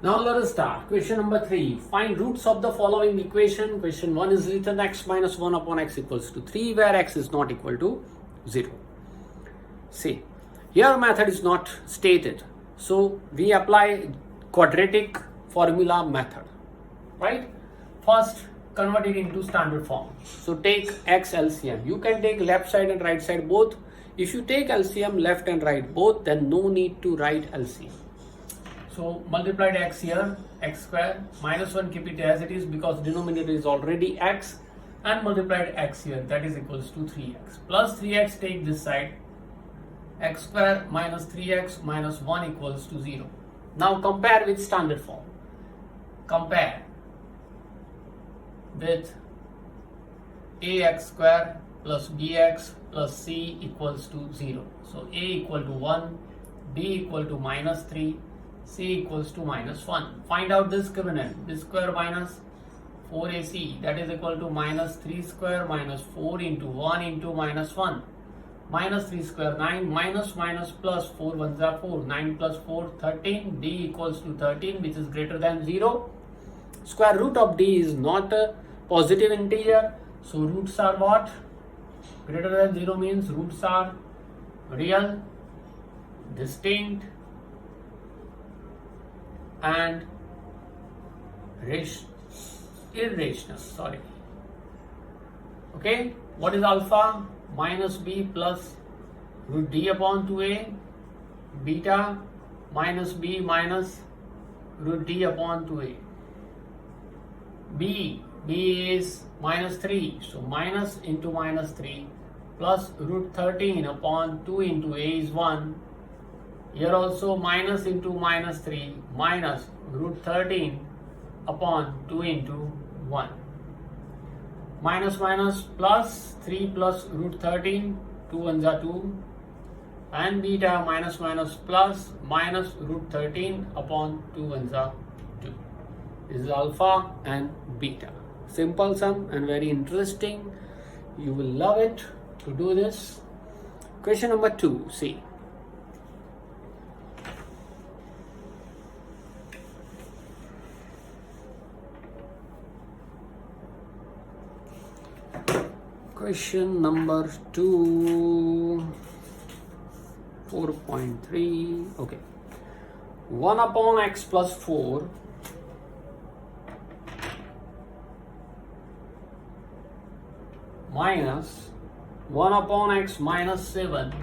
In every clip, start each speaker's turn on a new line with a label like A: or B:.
A: Now let us start. Question number 3. Find roots of the following equation. Question 1 is written x minus 1 upon x equals to 3 where x is not equal to 0. See, here method is not stated. So we apply quadratic formula method. Right? First, convert it into standard form. So take x LCM. You can take left side and right side both. If you take LCM left and right both, then no need to write LCM. So multiplied x here, x square, minus 1 keep it as it is because denominator is already x, and multiplied x here, that is equals to 3x. Plus 3x take this side, x square minus 3x minus 1 equals to 0. Now compare with standard form. Compare with ax square plus bx plus c equals to 0. So a equal to 1, b equal to minus 3, c equals to minus 1. Find out discriminant. This square minus 4ac, that is equal to minus 3 square minus 4 into 1 into minus 1. Minus 3 square 9 minus minus plus 4 ones are 4. 9 plus 4 13. D equals to 13 which is greater than 0. Square root of d is not a positive integer. So roots are what? Greater than 0 means roots are real, distinct, and irrational. Sorry. Okay. What is alpha? Minus b plus root d upon 2a. Beta minus b minus root d upon 2a. B is minus 3. So minus into minus 3 plus root 13 upon 2 into a is 1. Here also minus into minus 3 minus root 13 upon 2 into 1. Minus minus plus 3 plus root 13, 2 ones are 2. And beta minus minus plus minus root 13 upon 2 ones are 2. This is alpha and beta. Simple sum and very interesting. You will love it to do this. Question number 2. See. Question number 2, 4.3. Okay. 1 upon x plus 4 minus 1 upon x minus 7,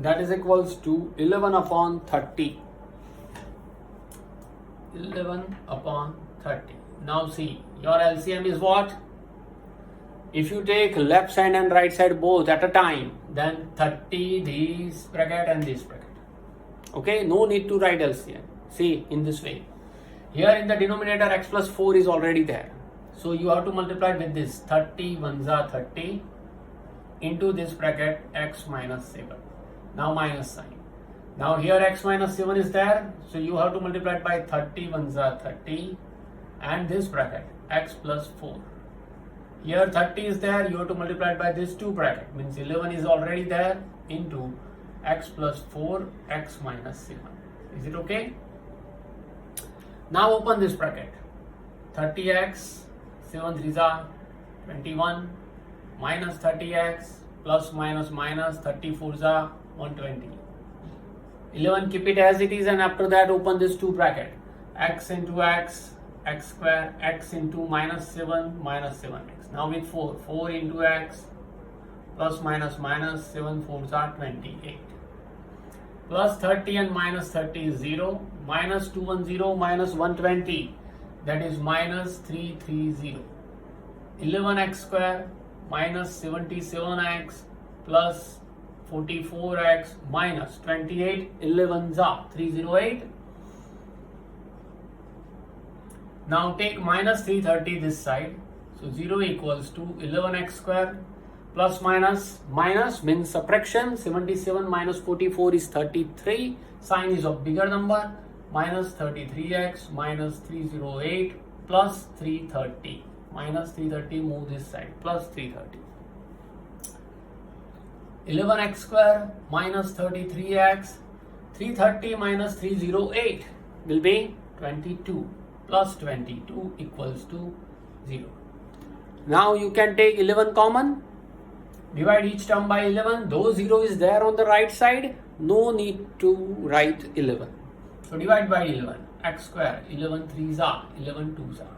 A: that is equals to 11 upon 30. 11 upon 30. Now see, your LCM is what? If you take left side and right side both at a time, then 30 this bracket and this bracket. Okay, no need to write LCM. See, in this way. Here in the denominator x plus 4 is already there. So you have to multiply with this 30 ones are 30 into this bracket x minus 7. Now minus sign. Now here x minus 7 is there. So you have to multiply it by 30 ones are 30 and this bracket x plus 4. Here 30 is there. You have to multiply it by this 2 bracket. Means 11 is already there into x plus 4 x minus 7. Is it okay? Now open this bracket. 30x 7 3s are 21 minus 30x plus minus minus 34s are 120. 11 keep it as it is and after that open this 2 bracket. X into x, x square, x into minus 7 minus 7x. Now with 4 into x plus minus minus 7 4s are 28. Plus 30 and minus 30 is 0. Minus 210 minus 120. That is minus 330. 11x square minus 77x plus 44x minus 28. 11s are 308. Now take minus 330 this side. So 0 equals to 11x square plus minus means subtraction. 77 minus 44 is 33. Sign is of bigger number. Minus 33x minus 308 plus 330. Minus 330 move this side plus 330. 11x square minus 33x 330 minus 308 will be 22 plus 22 equals to 0. Now you can take 11 common. Divide each term by 11. Though 0 is there on the right side, no need to write 11. So divide by 11. X square. 11 3s are. 11 2s are.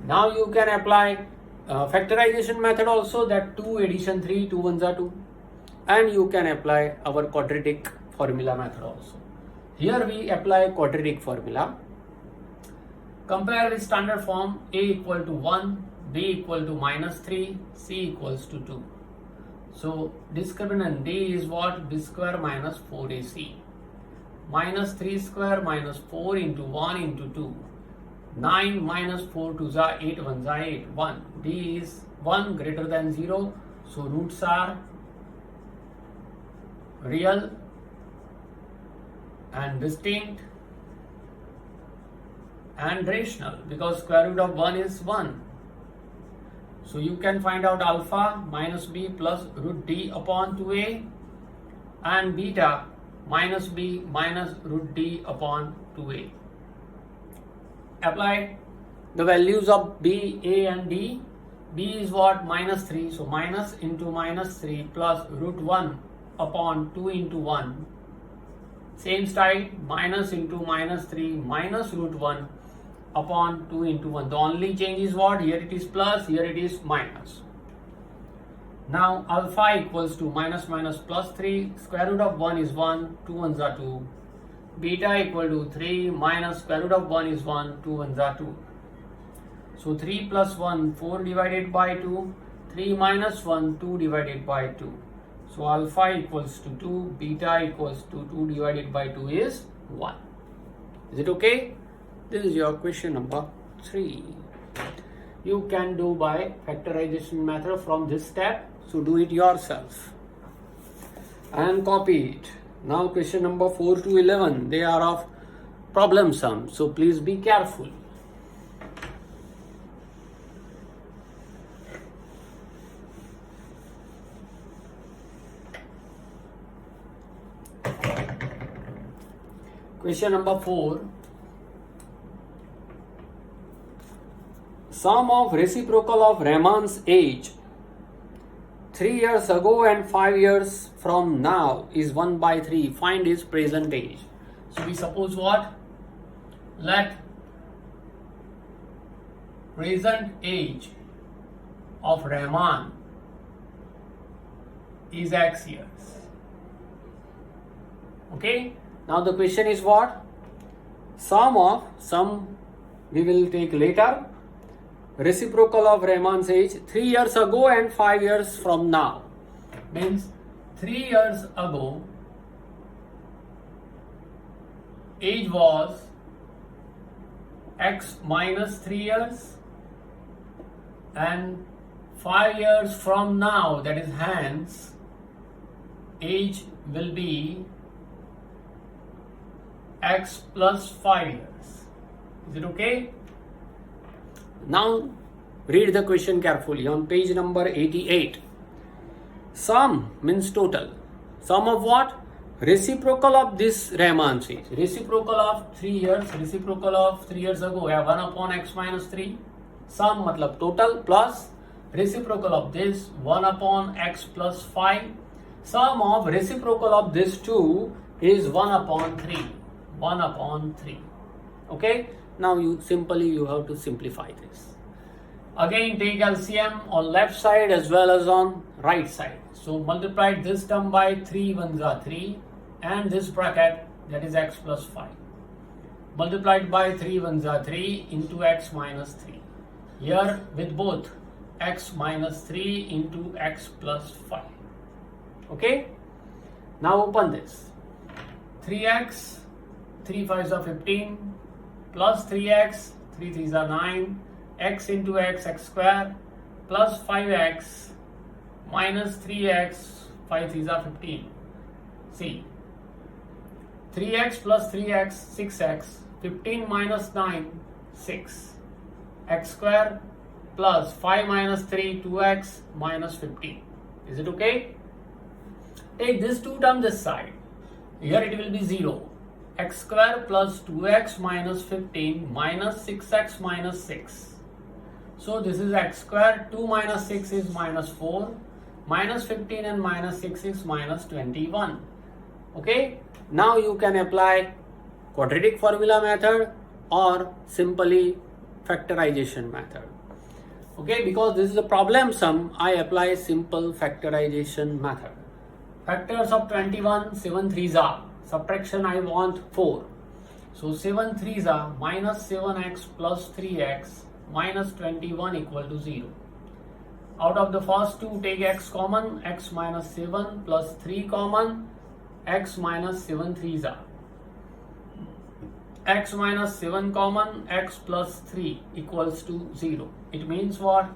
A: Now you can apply factorization method also, that 2 addition 3, 2 1s are 2. And you can apply our quadratic formula method also. Here we apply quadratic formula. Compare with standard form. A equal to 1, B equal to minus 3, C equals to 2. So discriminant D is what? B square minus 4AC. Minus 3 square minus 4 into 1 into 2. 9 minus 4 2s are 8 1s are 8. 1. D is 1 greater than 0. So roots are real and distinct and rational, because square root of 1 is 1. So you can find out alpha minus b plus root d upon 2a and beta minus b minus root d upon 2a. Apply the values of b, a and d. B is what? Minus 3. So minus into minus 3 plus root 1 upon 2 into 1. Same style, minus into minus 3 minus root 1 upon 2 into 1. The only change is what? Here it is plus, here it is minus. Now alpha equals to minus minus plus 3. Square root of 1 is 1. 2 1s are 2. Beta equal to 3 minus square root of 1 is 1. 2 1s are 2. So 3 plus 1, 4 divided by 2. 3 minus 1, 2 divided by 2. So alpha equals to 2. Beta equals to 2 divided by 2 is 1. Is it okay? This is your question number 3. You can do by factorization method from this step. So do it yourself and copy it. Now question number 4 to 11, they are of problem sum. So please be careful. Question number 4. Sum of reciprocal of Raman's age 3 years ago and 5 years from now is 1 by 3. Find his present age. So we suppose what? Let present age of Raman is x years. Okay? Now the question is what? Sum we will take later. Reciprocal of Raman's age 3 years ago and 5 years from now. Means 3 years ago age was x minus 3 years, and 5 years from now, that is hence, age will be x plus 5 years. Is it okay? Now read the question carefully on page number 88. Sum means total. Sum of what? Reciprocal of this Raman's age. Reciprocal of 3 years. Reciprocal of 3 years ago. We have 1 upon x minus 3. Sum matlab total plus reciprocal of this 1 upon x plus 5. Sum of reciprocal of this 2 is 1 upon 3. 1 upon 3. Okay? Now you have to simplify this. Again take LCM on left side as well as on right side. So multiply this term by 3 1s are 3 and this bracket, that is x plus 5. Multiplied by 3 1s are 3 into x minus 3. Here with both x minus 3 into x plus 5. Okay? Now open this. 3x, 3 5s are 15 plus 3x, 3 3s are 9, x into x, x square, plus 5x minus 3x, 5 3s are 15. See, 3x plus 3x, 6x, 15 minus 9, 6, x square, plus 5 minus 3, 2x, minus 15. Is it okay? Take this 2 term this side. Here it will be 0. X square plus 2x minus 15 minus 6x minus 6. So this is x square, 2 minus 6 is minus 4, minus 15 and minus 6 is minus 21. Okay, now you can apply quadratic formula method or simply factorization method. Okay, because this is a problem sum, I apply simple factorization method. Factors of 21, 7 3s are, subtraction I want 4. So 7 3s are minus 7x plus 3x minus 21 equal to 0. Out of the first two, take x common, x minus 7 plus 3 common, x minus 7 3s are. X minus 7 common, x plus 3 equals to 0. It means what?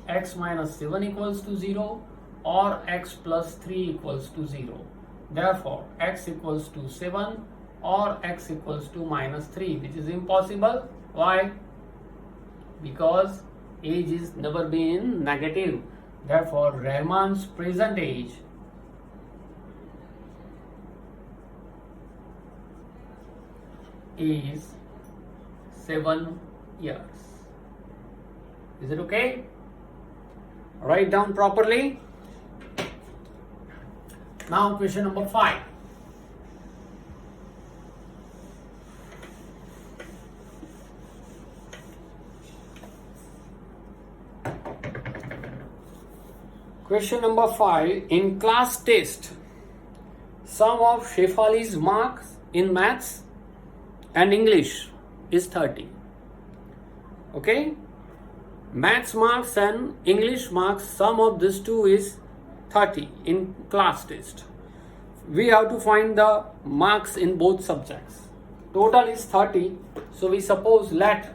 A: X minus 7 equals to 0 or x plus 3 equals to 0. Therefore, x equals to 7 or x equals to minus 3, which is impossible. Why? Because age is never been negative. Therefore, Rahman's present age is 7 years. Is it okay? Write down properly. Now question number 5. Question number 5. In class test, sum of Shefali's marks in maths and English is 30. Okay? Maths marks and English marks, sum of these two is 30 in class test. We have to find the marks in both subjects. Total is 30. So we suppose let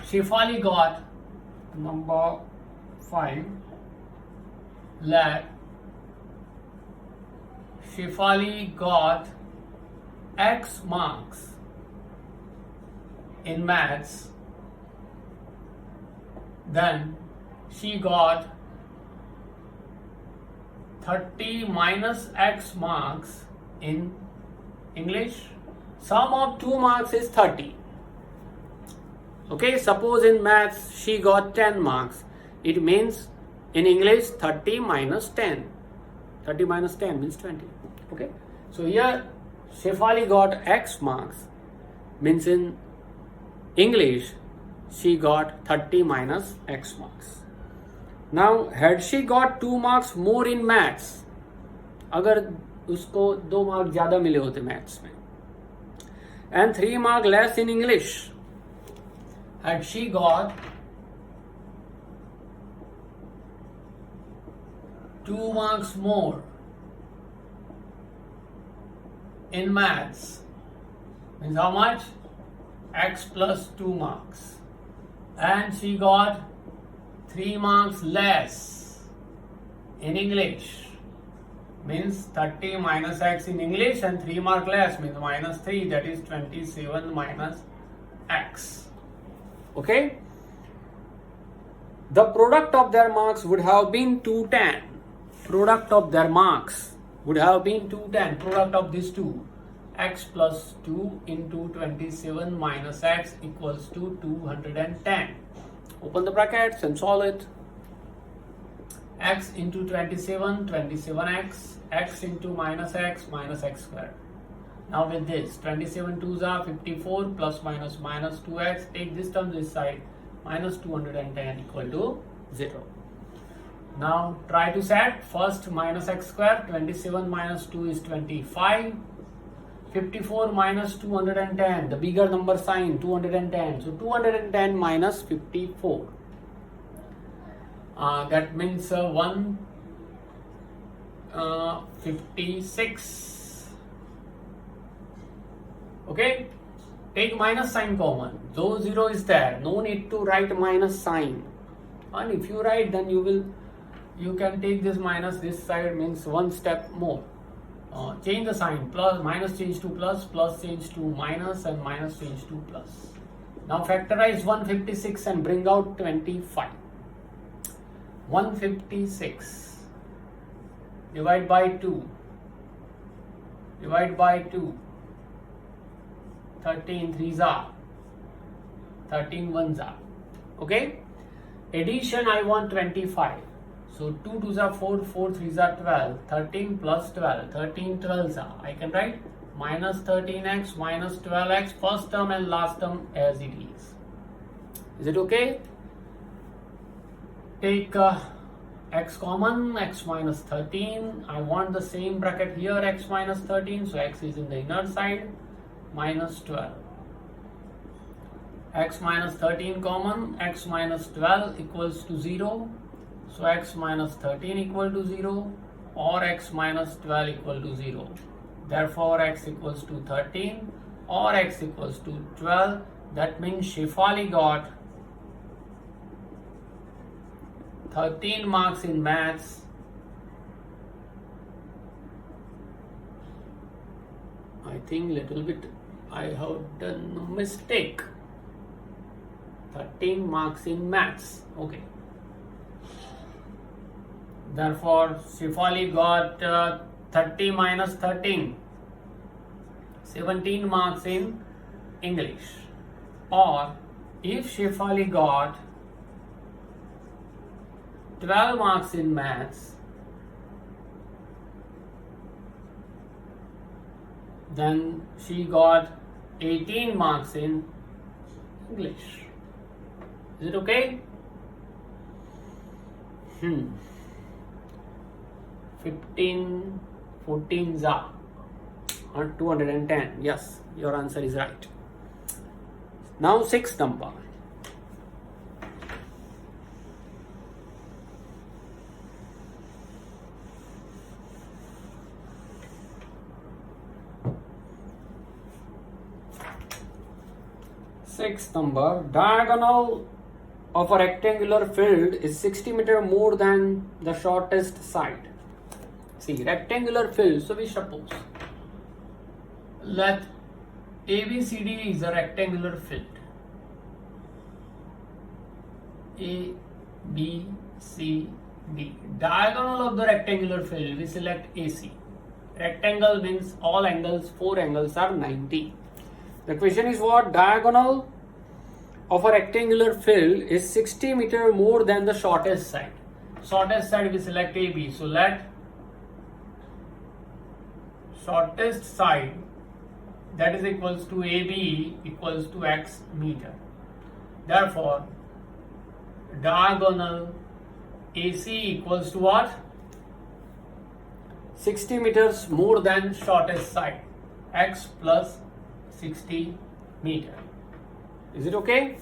A: Shefali got number 5. Let Shefali got X marks in maths, then she got 30 minus X marks in English. Sum of 2 marks is 30. Okay, suppose in maths she got 10 marks. It means in English 30 minus 10. 30 minus 10 means 20. Okay, so here Shefali got X marks, means in English she got 30 minus X marks. Now had she got 2 marks more in maths, अगर उसको 2 mark ज़्यादा मिले होते maths में, and 3 mark less in English, had she got 2 marks more in maths, means how much? X plus 2 marks, and she got 3 marks less in English, means 30 minus X in English and 3 mark less means minus 3, that is 27 minus X. Okay, the product of their marks would have been 210. Product of their marks would have been 210. Product of these two, X plus 2 into 27 minus X equals to 210. Open the brackets and solve it. X into 27, 27x, x into minus x squared. Now with this, 27 2s are 54 plus minus 2x. Take this term this side, minus 210 equal to 0. Now try to set. First minus x squared, 27 minus 2 is 25. 54 minus 210, the bigger number sign, 210. So 210 minus 54. That means 156. Okay, take minus sign common, though 0 is there, no need to write minus sign, and if you write then you can take this minus this side, means one step more. Change the sign, plus minus change to plus, plus change to minus, and minus change to plus. Now factorize 156 and bring out 25. 156 divide by 2, divide by 2. 13 3s are 13 1s are. Okay. Addition I want 25. So 2 2s are 4, 4 3s are 12. 13 plus 12. 13 12s are. I can write minus 13x minus 12x, first term and last term as it is. Is it okay? Take x common, x minus 13. I want the same bracket here, x minus 13. So x is in the inner side, minus 12. X minus 13 common, x minus 12 equals to 0. So x minus 13 equal to 0 or x minus 12 equal to 0. Therefore x equals to 13 or x equals to 12. That means Shefali got 13 marks in maths. I think little bit I have done a mistake. 13 marks in maths. Okay. Therefore, Shefali got 30 minus 13. 17 marks in English. Or if Shefali got 12 marks in maths, then she got 18 marks in English. Is it okay? 15, 14 za, or 210. Yes, your answer is right. Now sixth number. Sixth number, diagonal of a rectangular field is 60 meter more than the shortest side. See, rectangular field, so we suppose let ABCD is a rectangular field. A, B, C, D. Diagonal of the rectangular field, we select AC. Rectangle means all angles, 4 angles are 90. The question is what? Diagonal of a rectangular field is 60 meter more than the shortest side. Shortest side we select AB. So let shortest side, that is equals to AB equals to x meter. Therefore, diagonal AC equals to what? 60 meters more than shortest side. X plus 60 meter. Is it okay?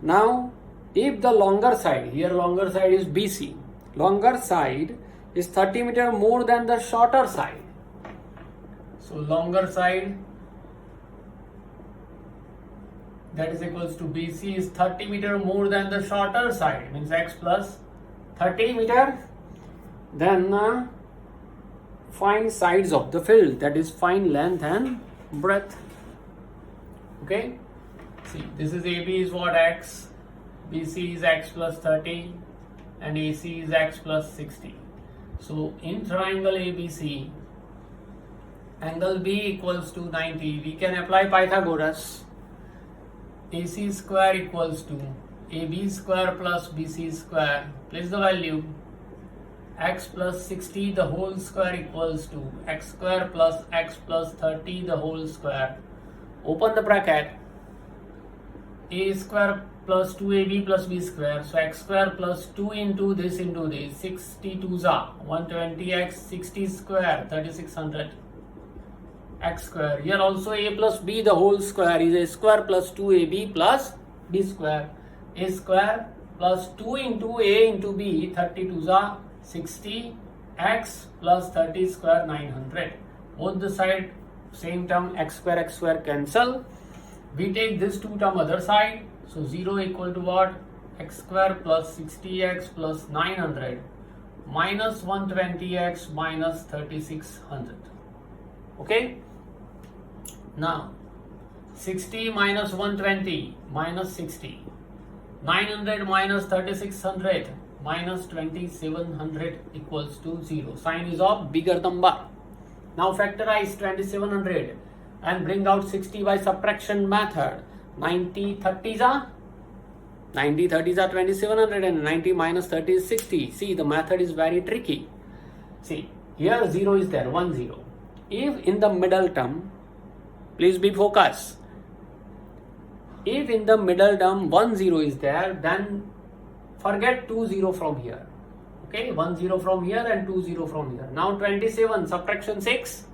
A: Now, if the longer side, here longer side is BC, longer side is 30 meter more than the shorter side. So longer side, that is equals to BC is 30 meter more than the shorter side, means x plus 30 meter. Then find sides of the field, that is find length and breadth. Okay, see, this is AB is what? X, BC is x plus 30 and AC is x plus 60. So in triangle ABC, angle B equals to 90. We can apply Pythagoras. AC square equals to AB square plus BC square. Place the value. X plus 60 the whole square equals to x square plus x plus 30 the whole square. Open the bracket. A square plus 2AB plus B square. So x square plus 2 into this 62 za 120x 60 square 3600 x square. Here also A plus B the whole square is A square plus 2AB plus B square. A square plus 2 into A into B 32 za 60 x plus 30 square 900. Both the side same term x square cancel. We take this 2 term other side. So 0 equal to what? X square plus 60x plus 900 minus 120x minus 3600. Okay. Now 60 minus 120 minus 60. 900 minus 3600 minus 2700 equals to 0. Sign is of bigger number. Now factorize 2700 and bring out 60 by subtraction method. 90 30s are 90 30s are 2700 and 90 minus 30 is 60. See, the method is very tricky. See, here 0 is there, 1 0. If in the middle term, please be focused. If in the middle term 1 0 is there, then forget 2 0 from here. Okay, 1 0 from here and 2 0 from here. Now 27 subtraction 6.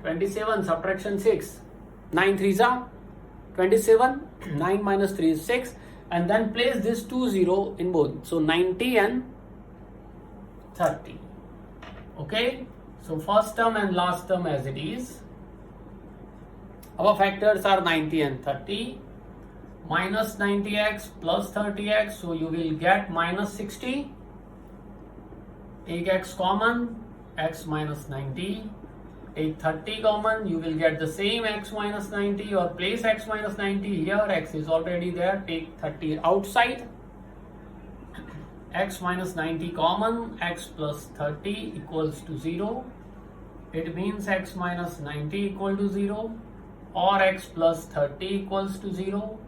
A: 27 subtraction 6. 9 3s are 27. 9 minus 3 is 6. And then place this 2 0 in both. So 90 and 30. Okay. So first term and last term as it is. Our factors are 90 and 30. Minus 90x plus 30x. So you will get minus 60. Take x common. X minus 90. Take 30 common, you will get the same x minus 90, or place x minus 90 here, x is already there, take 30 outside. X minus 90 common, x plus 30 equals to 0. It means x minus 90 equal to 0 or x plus 30 equals to 0.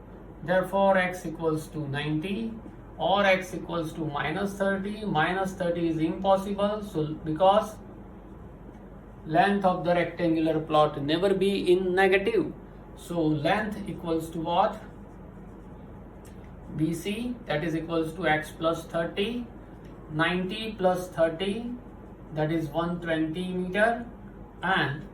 A: Therefore x equals to 90 or x equals to minus 30. Minus 30 is impossible, so because length of the rectangular plot never be in negative. So length equals to what? BC, that is equals to x plus 30. 90 plus 30, that is 120 meter, and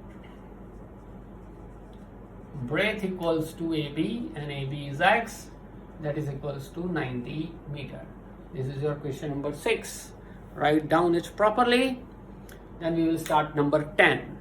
A: breadth equals to AB, and AB is x, that is equals to 90 meter. This is your question number 6. Write down it properly. Then we will start number 10.